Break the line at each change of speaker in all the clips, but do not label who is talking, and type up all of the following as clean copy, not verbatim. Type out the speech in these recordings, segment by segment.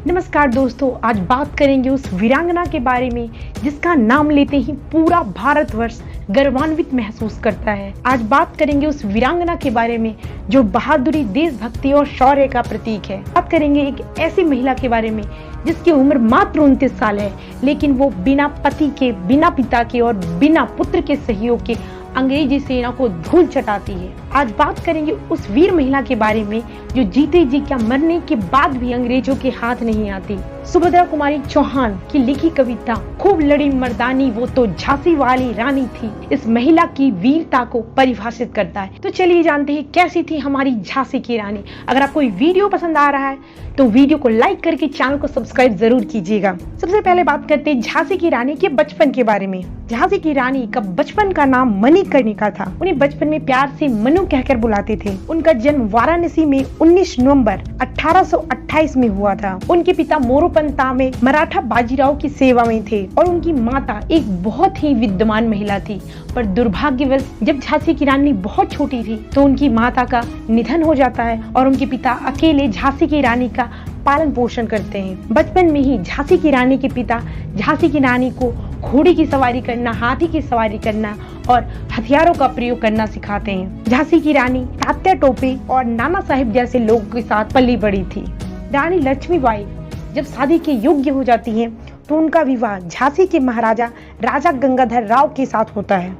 नमस्कार दोस्तों, आज बात करेंगे उस वीरांगना के बारे में जिसका नाम लेते ही पूरा भारतवर्ष गर्वान्वित महसूस करता है। आज बात करेंगे उस वीरांगना के बारे में जो बहादुरी, देशभक्ति और शौर्य का प्रतीक है। बात करेंगे एक ऐसी महिला के बारे में जिसकी उम्र मात्र 29 साल है, लेकिन वो बिना पति के, बिना पिता के और बिना पुत्र के सहयोग के अंग्रेजी सेना को धूल चटाती है। आज बात करेंगे उस वीर महिला के बारे में जो जीते जी क्या मरने के बाद भी अंग्रेजों के हाथ नहीं आती। सुभद्रा कुमारी चौहान की लिखी कविता खूब लड़ी मर्दानी वो तो झांसी वाली रानी थी इस महिला की वीरता को परिभाषित करता है। तो चलिए जानते हैं कैसी थी हमारी झांसी की रानी। अगर आपको वीडियो पसंद आ रहा है तो वीडियो को लाइक करके चैनल को सब्सक्राइब जरूर कीजिएगा। सबसे पहले बात करते हैं झांसी की रानी के बचपन के बारे में। झांसी की रानी का बचपन का नाम मणिकर्णिका था। उन्हें बचपन में प्यार से मनु कहकर बुलाते थे। उनका जन्म वाराणसी में 19 नवंबर 1828 में हुआ था। उनके पिता मोरोपंत में मराठा बाजीराव की सेवा में थे और उनकी माता एक बहुत ही विद्वान महिला थी। पर दुर्भाग्यवश जब झांसी की रानी बहुत छोटी थी तो उनकी माता का निधन हो जाता है और उनके पिता अकेले झांसी की रानी का पालन पोषण करते हैं। बचपन में ही झांसी की रानी के पिता झांसी की रानी को घोड़े की सवारी करना, हाथी की सवारी करना और हथियारों का प्रयोग करना सिखाते हैं। झांसी की रानी तात्या टोपे और नाना साहिब जैसे लोगों के साथ पली बड़ी थी। रानी लक्ष्मीबाई जब शादी के योग्य हो जाती हैं तो उनका विवाह झांसी के महाराजा राजा गंगाधर राव के साथ होता है।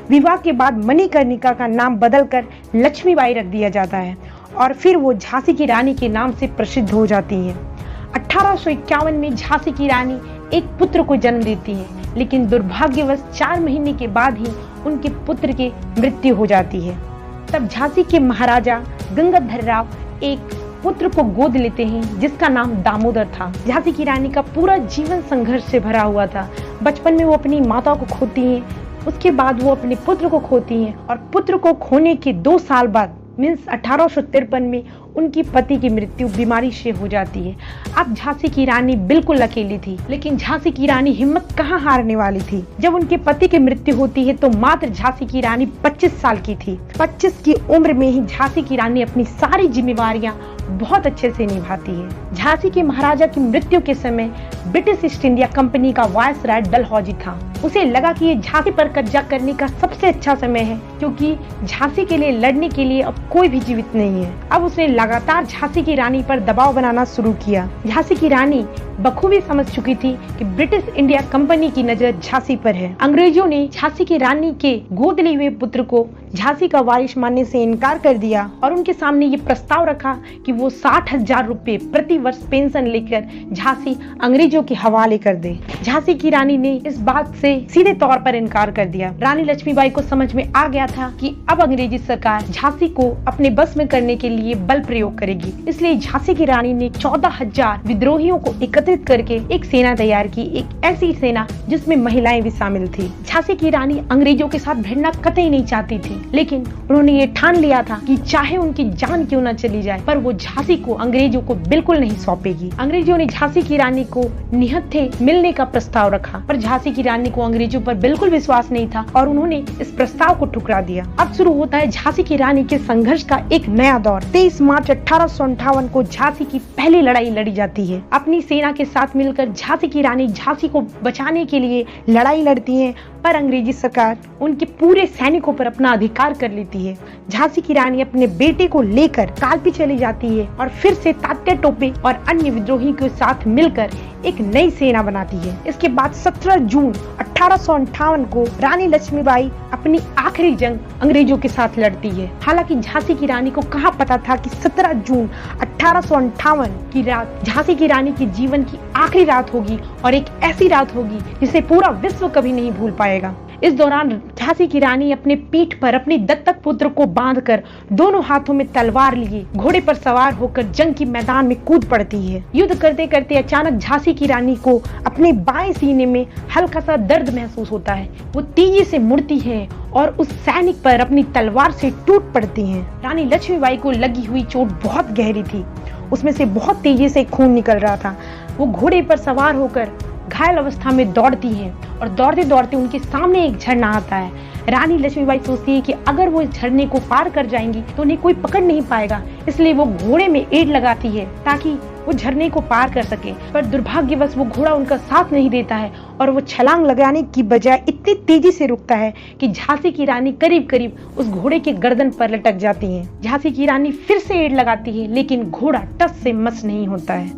विवाह के बाद मणिकर्णिका का नाम बदलकर लक्ष्मीबाई रख दिया जाता है और फिर वो झांसी की रानी के नाम से प्रसिद्ध हो जाती हैं। 1851 में झांसी की रानी एक पुत्र को जन्म देती है, लेकिन दुर्भाग्यवश 4 महीने के बाद ही उनके पुत्र की मृत्यु हो जाती है। तब झांसी के महाराजा गंगाधर राव एक पुत्र को गोद लेते हैं जिसका नाम दामोदर था। झांसी की रानी का पूरा जीवन संघर्ष से भरा हुआ था। बचपन में वो अपनी माता को खोती हैं, उसके बाद वो अपने पुत्र को खोती हैं और पुत्र को खोने के 2 साल बाद मीन्स 1853 में उनकी पति की मृत्यु बीमारी से हो जाती है। अब झांसी की रानी बिल्कुल अकेली थी, लेकिन झांसी की रानी हिम्मत कहाँ हारने वाली थी। जब उनके पति की मृत्यु होती है तो मात्र झांसी की रानी 25 साल की थी। 25 की उम्र में ही झांसी की रानी अपनी सारी जिम्मेवारियां बहुत अच्छे से निभाती है। झांसी के महाराजा की मृत्यु के समय ब्रिटिश ईस्ट इंडिया कंपनी का वायसराय डलहौजी था। उसे लगा कि ये झांसी पर कब्जा करने का सबसे अच्छा समय है, क्योंकि झांसी के लिए लड़ने के लिए अब कोई भी जीवित नहीं है। अब उसने लगातार झांसी की रानी पर दबाव बनाना शुरू किया। झांसी की रानी बखूबी समझ चुकी थी कि ब्रिटिश इंडिया कंपनी की नजर झांसी पर है। अंग्रेजों ने झांसी की रानी के गोद लिए हुए पुत्र को झांसी का वारिस मानने से इनकार कर दिया और उनके सामने ये प्रस्ताव रखा कि वो 60,000 रुपए प्रति वर्ष पेंशन लेकर झांसी अंग्रेजों के हवाले कर दे। झांसी की रानी ने इस बात से सीधे तौर पर इनकार कर दिया। रानी लक्ष्मीबाई को समझ में आ गया था कि अब अंग्रेजी सरकार झांसी को अपने बस में करने के लिए बल प्रयोग करेगी, इसलिए झांसी की रानी ने 14,000 विद्रोहियों को एकत्रित करके एक सेना तैयार की, एक ऐसी सेना जिसमें महिलाएं भी शामिल थी। झांसी की रानी अंग्रेजों के साथ भिड़ना कतई नहीं चाहती थी, लेकिन उन्होंने ये ठान लिया था कि चाहे उनकी जान क्यों न चली जाए पर वो झांसी को अंग्रेजों को बिल्कुल नहीं सौंपेगी। अंग्रेजों ने झांसी की रानी को निहत्थे मिलने का प्रस्ताव रखा, पर झांसी की रानी को अंग्रेजों पर बिल्कुल विश्वास नहीं था और उन्होंने इस प्रस्ताव को ठुकरा दिया। अब शुरू होता है झांसी की रानी के संघर्ष का एक नया दौर। 23 मार्च 1858 को झांसी की पहली लड़ाई लड़ी जाती है। अपनी सेना के साथ मिलकर झांसी की रानी झांसी को बचाने के लिए लड़ाई लड़ती है, पर अंग्रेजी सरकार उनके पूरे सैनिकों पर अपना अधिकार कर लेती है। झांसी की रानी अपने बेटे को लेकर कालपी चली जाती है और फिर से तात्या टोपे और अन्य विद्रोही के साथ मिलकर एक नई सेना बनाती है। इसके बाद 17 जून 1858 को रानी लक्ष्मीबाई अपनी आखिरी जंग अंग्रेजों के साथ लड़ती है। हालांकि झांसी की रानी को कहाँ पता था कि 17 जून 1858 की रात झांसी की रानी के जीवन की आखिरी रात होगी और एक ऐसी रात होगी जिसे पूरा विश्व कभी नहीं भूल पाएगा। इस दौरान झांसी की रानी अपने पीठ पर अपने दत्तक पुत्र को बांधकर दोनों हाथों में तलवार लिए घोड़े पर सवार होकर जंग के मैदान में कूद पड़ती है। युद्ध करते करते अचानक झांसी की रानी को अपने बाएं सीने में हल्का सा दर्द महसूस होता है। वो तेजी से मुड़ती है और उस सैनिक पर अपनी तलवार से टूट पड़ती है। रानी लक्ष्मीबाई को लगी हुई चोट बहुत गहरी थी, उसमें से बहुत तेजी से खून निकल रहा था। वो घोड़े पर सवार होकर घायल अवस्था में दौड़ती हैं और दौड़ते दौड़ते उनके सामने एक झरना आता है। रानी लक्ष्मीबाई सोचती है कि अगर वो इस झरने को पार कर जाएंगी तो उन्हें कोई पकड़ नहीं पाएगा, इसलिए वो घोड़े में एड़ लगाती है ताकि वो झरने को पार कर सके। पर दुर्भाग्यवश वो घोड़ा उनका साथ नहीं देता है और वो छलांग लगाने की बजाय इतनी तेजी से रुकता है कि झांसी की रानी करीब करीब उस घोड़े के गर्दन पर लटक जाती है। झांसी की रानी फिर से एड़ लगाती है लेकिन घोड़ा टस से मस नहीं होता है।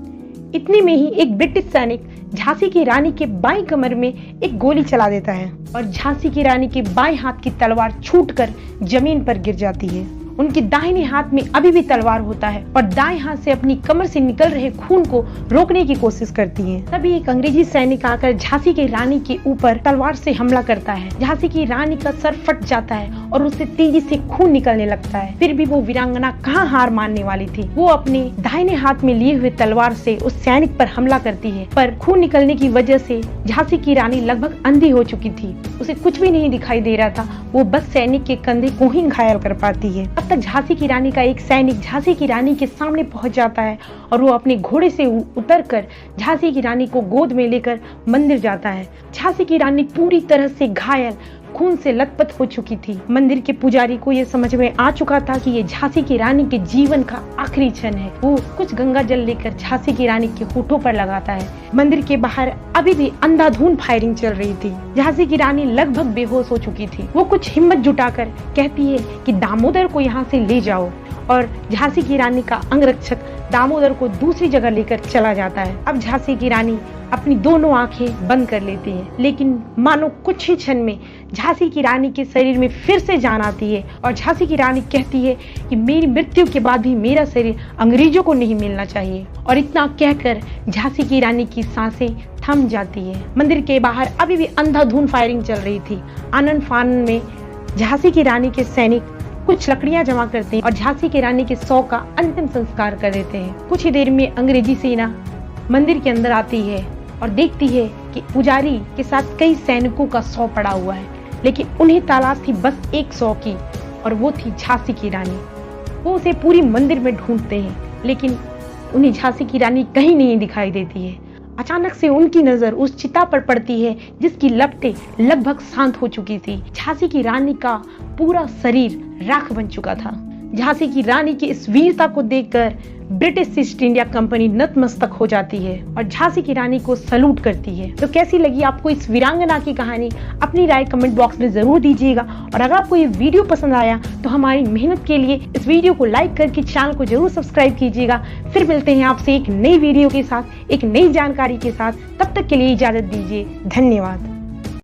इतने में ही एक ब्रिटिश सैनिक झांसी की रानी के बाईं कमर में एक गोली चला देता है और झांसी की रानी के बाएं हाथ की तलवार छूटकर जमीन पर गिर जाती है। उनके दाहिने हाथ में अभी भी तलवार होता है और दाएं हाथ से अपनी कमर से निकल रहे खून को रोकने की कोशिश करती है। तभी एक अंग्रेजी सैनिक आकर झांसी की रानी के ऊपर तलवार से हमला करता है। झांसी की रानी का सर फट जाता है और उससे तेजी से खून निकलने लगता है। फिर भी वो वीरांगना कहाँ हार मानने वाली थी। वो अपने दाहिने हाथ में लिए हुए तलवार से उस सैनिक पर हमला करती है, पर खून निकलने की वजह से झांसी की रानी लगभग अंधी हो चुकी थी। उसे कुछ भी नहीं दिखाई दे रहा था। वो बस सैनिक के कंधे को ही घायल कर पाती है। तब तक झांसी की रानी का एक सैनिक झांसी की रानी के सामने पहुंच जाता है और वो अपने घोड़े से उतरकर झांसी की रानी को गोद में लेकर मंदिर जाता है। झांसी की रानी पूरी तरह से घायल, खून से लथपथ हो चुकी थी। मंदिर के पुजारी को ये समझ में आ चुका था कि ये झांसी की रानी के जीवन का आखिरी क्षण है। वो कुछ गंगा जल लेकर झांसी की रानी के होठों पर लगाता है। मंदिर के बाहर अभी भी अंधाधुंध फायरिंग चल रही थी। झांसी की रानी लगभग बेहोश हो चुकी थी। वो कुछ हिम्मत जुटाकर कहती है कि दामोदर को यहाँ से ले जाओ और झांसी की रानी का अंगरक्षक दामोदर को दूसरी जगह लेकर चला जाता है। अब झांसी की रानी अपनी दोनों आंखें बंद कर लेती है, लेकिन मानो कुछ ही क्षण में झांसी की रानी के शरीर में फिर से जान आती है और झांसी की रानी कहती है कि मेरी मृत्यु के बाद भी मेरा शरीर अंग्रेजों को नहीं मिलना चाहिए। और इतना कहकर झांसी की रानी की सांसें थम जाती है। मंदिर के बाहर अभी भी अंधाधुंध फायरिंग चल रही थी। आनन फानन में झांसी की रानी के सैनिक कुछ लकड़ियां जमा करते हैं और झांसी की रानी के शव का अंतिम संस्कार कर देते हैं। कुछ ही देर में अंग्रेजी सेना मंदिर के अंदर आती है और देखती है कि पुजारी के साथ कई सैनिकों का शव पड़ा हुआ है, लेकिन उन्हें तलाश थी बस एक शव की और वो थी झांसी की रानी। वो उसे पूरी मंदिर में ढूंढते हैं, लेकिन उन्हें झांसी की रानी कहीं नहीं दिखाई देती है। अचानक से उनकी नजर उस चिता पर पड़ती है जिसकी लपटें लगभग शांत हो चुकी थी। झांसी की रानी का पूरा शरीर राख बन चुका था। झांसी की रानी की इस वीरता को देखकर ब्रिटिश ईस्ट इंडिया कंपनी नतमस्तक हो जाती है और झांसी की रानी को सलूट करती है। तो कैसी लगी आपको इस वीरांगना की कहानी? अपनी राय कमेंट बॉक्स में जरूर दीजिएगा। और अगर आपको ये वीडियो पसंद आया तो हमारी मेहनत के लिए इस वीडियो को लाइक करके चैनल को जरूर सब्सक्राइब कीजिएगा। फिर मिलते हैं आपसे एक नई वीडियो के साथ, एक नई जानकारी के साथ। तब तक के लिए इजाजत दीजिए। धन्यवाद।